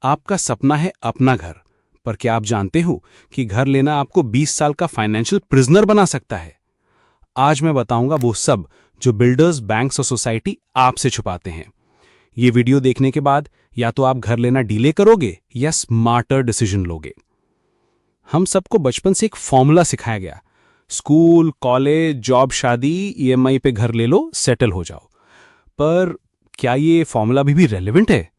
आपका सपना है अपना घर, पर क्या आप जानते हो कि घर लेना आपको 20 साल का फाइनेंशियल प्रिजनर बना सकता है? आज मैं बताऊंगा वो सब जो बिल्डर्स, बैंक्स और सोसाइटी आपसे छुपाते हैं। ये वीडियो देखने के बाद या तो आप घर लेना डिले करोगे या स्मार्टर डिसीजन लोगे। हम सबको बचपन से एक फॉर्मूला सिखाया गया, स्कूल, कॉलेज, जॉब, शादी, ईएमआई पे घर ले लो, सेटल हो जाओ। पर क्या ये फॉर्मूला अभी भी रेलेवेंट है?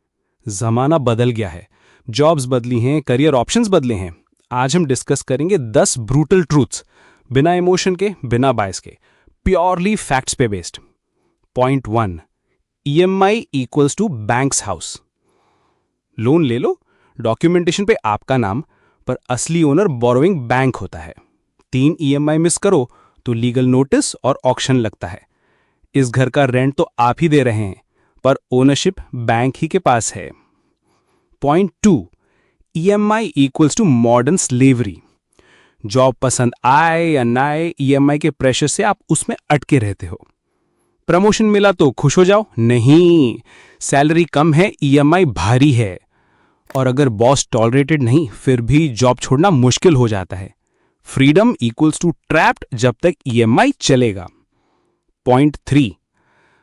जमाना बदल गया है, जॉब्स बदली हैं, करियर ऑप्शंस बदले हैं। आज हम डिस्कस करेंगे 10 ब्रूटल ट्रूथ्स, बिना इमोशन के, बिना बायस के, प्योरली फैक्ट्स पे based. Point 1, EMI equals to banks house. Loan ले लो, डॉक्यूमेंटेशन पे आपका नाम, पर असली ओनर बोरोइंग बैंक होता है। 3 ईएमआई मिस करो तो लीगल नोटिस और ऑक्शन लगता है। इस घर का रेंट तो आप ही दे रहे हैं, पर ओनरशिप बैंक ही के पास है। Point 2, EMI equals to modern slavery. Job पसंद आए या ना आए, ईएमआई के प्रेशर से आप उसमें अटके रहते हो। प्रमोशन मिला तो खुश हो जाओ, नहीं, सैलरी कम है, ईएमआई भारी है। और अगर बॉस टॉलरेटेड नहीं, फिर भी जॉब छोड़ना मुश्किल हो जाता है। फ्रीडम इक्वल्स टू ट्रैप्ड जब तक ईएमआई चलेगा। Point 3,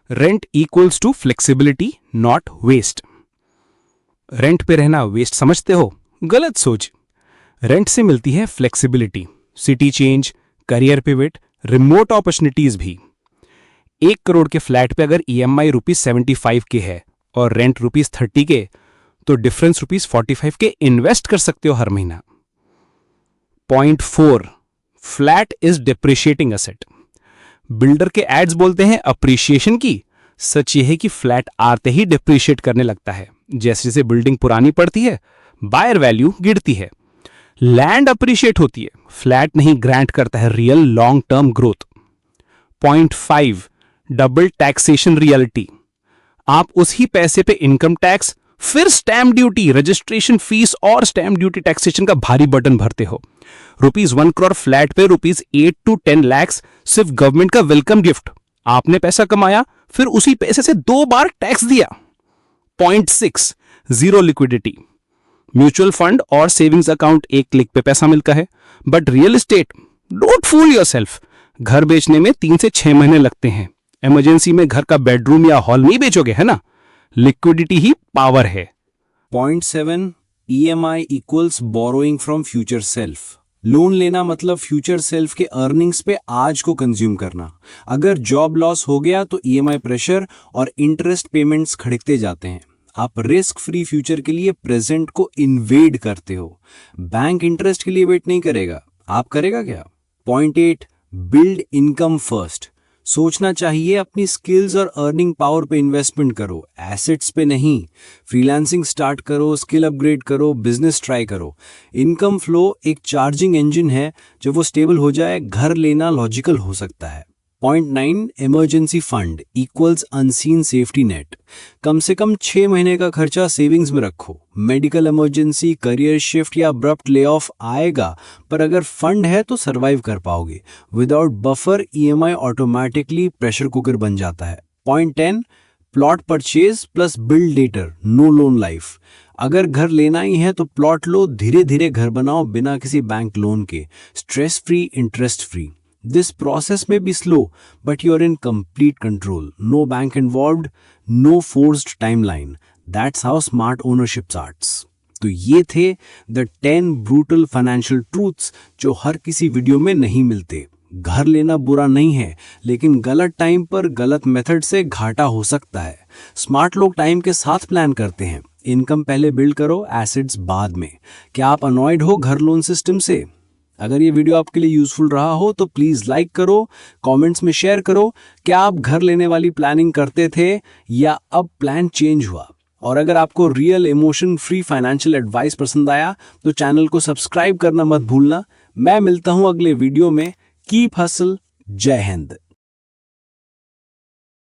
rent equals to flexibility not waste. Rent पे रहना वेस्ट समझते हो? गलत सोच। रेंट से मिलती है flexibility, city change, career pivot, remote opportunities भी। 1 करोड़ के फ्लैट पे अगर ईएमआई ₹75 के है और रेंट ₹30 के, तो डिफरेंस ₹45 के इन्वेस्ट कर सकते हो हर महीना। Point 4, flat is depreciating asset. Builder के एड्स बोलते हैं अप्रिशिएशन की, सच ये है कि फ्लैट आते ही डिप्रिशिएट करने लगता है। जैसे जैसे बिल्डिंग पुरानी पड़ती है, बायर वैल्यू गिरती है। लैंड अप्रिशिएट होती है, फ्लैट नहीं ग्रांट करता है real long term growth. Point 5, double taxation reality. आप उसी पैसे पे इनकम टैक्स, फिर स्टैम्प ड्यूटी, रजिस्ट्रेशन फीस और स्टैम्प ड्यूटी टैक्सेशन का भारी बर्डन भरते हो। ₹1 करोड़ फ्लैट पे ₹8 to 10 लाख सिर्फ गवर्नमेंट का वेलकम गिफ्ट। आपने पैसा कमाया, फिर उसी पैसे से 2 बार टैक्स दिया। Point 6, zero liquidity. Mutual fund और सेविंग्स अकाउंट एक क्लिक पे पैसा मिलता है, but real estate, don't fool yourself. घर बेचने में 3 से 6 महीने लगते हैं। इमरजेंसी में घर का बेडरूम या हॉल नहीं बेचोगे, है ना? लिक्विडिटी ही पावर है। Point 7, EMI equals borrowing from future self. Loan लेना मतलब फ्यूचर सेल्फ के अर्निंग्स पे आज को कंज्यूम करना। अगर जॉब लॉस हो गया तो ईएमआई प्रेशर और इंटरेस्ट पेमेंट्स खड़कते जाते हैं। आप रिस्क फ्री फ्यूचर के लिए प्रेजेंट को इन्वेड करते हो। बैंक इंटरेस्ट के लिए वेट नहीं करेगा, आप करेगा क्या? Point 8, build income first. सोचना चाहिए अपनी स्किल्स और अर्निंग पावर पे इन्वेस्टमेंट करो, एसेट्स पे नहीं। फ्रीलांसिंग स्टार्ट करो, स्किल अपग्रेड करो, बिजनेस ट्राई करो। इनकम फ्लो एक चार्जिंग इंजन है, जब वो स्टेबल हो जाए घर लेना लॉजिकल हो सकता है। Point 9, emergency fund equals unseen safety net. कम से कम 6 महीने का खर्चा सेविंग्स में रखो। मेडिकल इमरजेंसी, करियर शिफ्ट या अब्रप्ट ले ऑफ आएगा, पर अगर फंड है तो सरवाइव कर पाओगे। Without buffer EMI automatically pressure cooker बन जाता है। Point 10, plot purchase plus build later, no loan life. अगर घर लेना ही है तो प्लॉट लो, धीरे धीरे घर बनाओ बिना किसी बैंक लोन के, stress free, interest free. This process may be slow, but you're in complete control. No bank involved, no forced timeline. That's how smart ownership starts. तो ये थे the 10 brutal financial truths जो हर किसी video में नहीं मिलते। घर लेना बुरा नहीं है, लेकिन गलत टाइम पर गलत मेथड से घाटा हो सकता है। स्मार्ट लोग टाइम के साथ प्लान करते हैं। इनकम पहले बिल्ड करो, एसेट्स बाद में। क्या आप अनॉयड हो घर लोन सिस्टम से? अगर ये वीडियो आपके लिए यूजफुल रहा हो तो प्लीज लाइक करो, कमेंट्स में शेयर करो। क्या आप घर लेने वाली प्लानिंग करते थे या अब प्लान चेंज हुआ? और अगर आपको real emotion free financial advice पसंद आया तो चैनल को सब्सक्राइब करना मत भूलना। मैं मिलता हूं अगले वीडियो में। Keep hustle. जय हिंद।